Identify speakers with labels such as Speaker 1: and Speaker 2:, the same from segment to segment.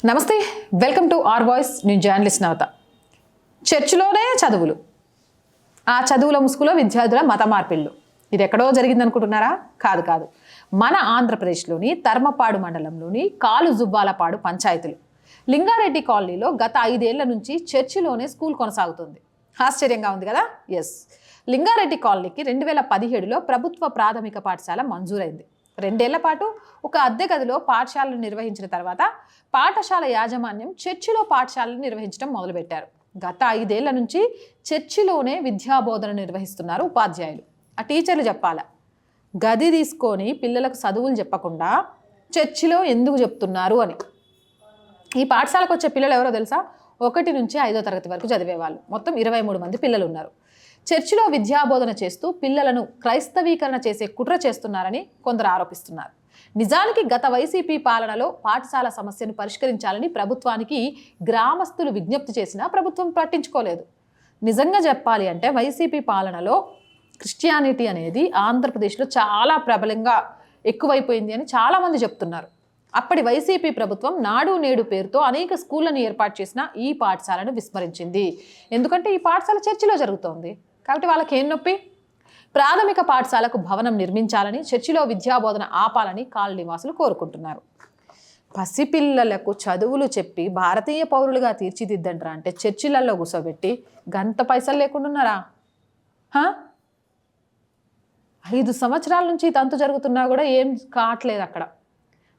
Speaker 1: నమస్తే, welcome to are voice. నేను journalist నవత. చర్చిలోనే చదువులు, ఆ చదువుల ముసుగులో విద్యార్థుల మత మార్పిళ్ళు. ఇది ఎక్కడో జరిగిందనుకుంటున్నారా? కాదు. మన ఆంధ్రప్రదేశ్లోని ధర్మపాడు మండలంలోని కాలుజువ్వాలపాడు పంచాయతీలు లింగారెడ్డి కాలనీలో గత 5 ఏళ్ల నుంచి చర్చిలోనే స్కూల్ కొనసాగుతుంది. ఆశ్చర్యంగా ఉంది కదా? ఎస్, లింగారెడ్డి కాలనీకి 2017లో ప్రభుత్వ ప్రాథమిక పాఠశాల మంజూరైంది. 2 ఏళ్ల పాటు ఒక అద్దె గదిలో పాఠశాలను నిర్వహించిన తర్వాత పాఠశాల యాజమాన్యం చర్చిలో పాఠశాలను నిర్వహించడం మొదలుపెట్టారు. గత 5 ఏళ్ల నుంచి చర్చిలోనే విద్యాబోధన నిర్వహిస్తున్నారు ఉపాధ్యాయులు. ఆ టీచర్లు చెప్పాలా, గది తీసుకొని పిల్లలకు చదువులు చెప్పకుండా చర్చిలో ఎందుకు చెప్తున్నారు అని. ఈ పాఠశాలకు వచ్చే పిల్లలు ఎవరో తెలుసా? 1 నుంచి 5వ తరగతి వరకు చదివేవాళ్ళు. మొత్తం 23 మంది పిల్లలు ఉన్నారు. చర్చిలో విద్యాబోధన చేస్తూ పిల్లలను క్రైస్తవీకరణ చేసే కుట్ర చేస్తున్నారని కొందరు ఆరోపిస్తున్నారు. నిజానికి గత వైసీపీ పాలనలో పాఠశాల సమస్యను పరిష్కరించాలని ప్రభుత్వానికి గ్రామస్తులు విజ్ఞప్తి చేసినా ప్రభుత్వం పట్టించుకోలేదు. నిజంగా చెప్పాలి అంటే వైసీపీ పాలనలో క్రిస్టియానిటీ అనేది ఆంధ్రప్రదేశ్లో చాలా ప్రబలంగా ఎక్కువైపోయింది అని చాలామంది చెప్తున్నారు. అప్పటి వైసీపీ ప్రభుత్వం నాడు నేడు పేరుతో అనేక స్కూళ్లను ఏర్పాటు చేసిన ఈ పాఠశాలను విస్మరించింది. ఎందుకంటే ఈ పాఠశాల చర్చిలో జరుగుతోంది కాబట్టి వాళ్ళకి ఏం నొప్పి? ప్రాథమిక పాఠశాలకు భవనం నిర్మించాలని, చర్చిలో విద్యాబోధన ఆపాలని కాలనీ వాసులు కోరుకుంటున్నారు. పసిపిల్లలకు చదువులు చెప్పి భారతీయ పౌరులుగా తీర్చిదిద్దంటారా అంటే చర్చిలలో కూర్చోబెట్టి గంత పైసలు లేకుండా ఉన్నారా? 5 సంవత్సరాల నుంచి తంతు జరుగుతున్నా కూడా ఏం కావట్లేదు అక్కడ.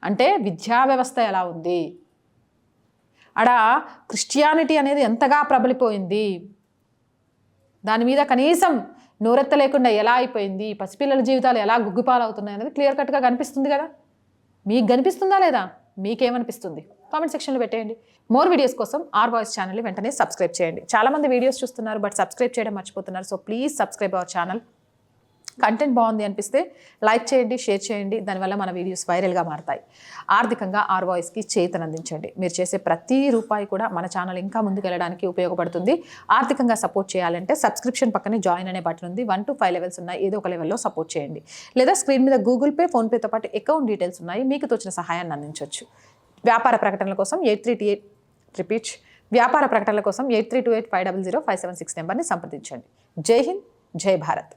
Speaker 1: అంటే విద్యా వ్యవస్థ ఎలా ఉంది? అక్కడ క్రిస్టియానిటీ అనేది ఎంతగా ప్రబలిపోయింది, దాని మీద కనీసం నోరెత్త లేకుండా ఎలా అయిపోయింది, పసిపిల్లల జీవితాలు ఎలా గుగ్గిపాలవుతున్నాయి అనేది క్లియర్ కట్గా కనిపిస్తుంది కదా. మీకు కనిపిస్తుందా లేదా? మీకేమనిపిస్తుంది? కామెంట్ సెక్షన్లో పెట్టేయండి. మోర్ వీడియోస్ కోసం ఆర్ వాయిస్ ఛానల్ని వెంటనే సబ్స్క్రైబ్ చేయండి. చాలామంది వీడియోస్ చూస్తున్నారు బట్ సబ్స్క్రైబ్ చేయడం మర్చిపోతున్నారు. So please subscribe our channel. Content బాగుంది అనిపిస్తే లైక్ చేయండి, షేర్ చేయండి. దానివల్ల మన వీడియోస్ వైరల్గా మారుతాయి. ఆర్థికంగా ఆర్ వాయిస్కి చేతనందించండి. మీరు చేసే ప్రతి రూపాయి కూడా మన ఛానల్ ఇంకా ముందుకెళ్ళడానికి ఉపయోగపడుతుంది. ఆర్థికంగా సపోర్ట్ చేయాలంటే సబ్స్క్రిప్షన్ పక్కనే జాయిన్ అనే బటన్ ఉంది. 1 to 5 లెవెల్స్ ఉన్నాయి. ఏదో ఒక లెవెల్లో సపోర్ట్ చేయండి. లేదా స్క్రీన్ మీద గూగుల్ పే, ఫోన్పేతో పాటు అకౌంట్ డీటెయిల్స్ ఉన్నాయి. మీకు తోచిన సహాయాన్ని అందించవచ్చు. వ్యాపార ప్రకటనల కోసం 8328 వ్యాపార ప్రకటనల కోసం 8328 500 576 నెంబర్ని సంప్రదించండి. జై హింద్, జై భారత్.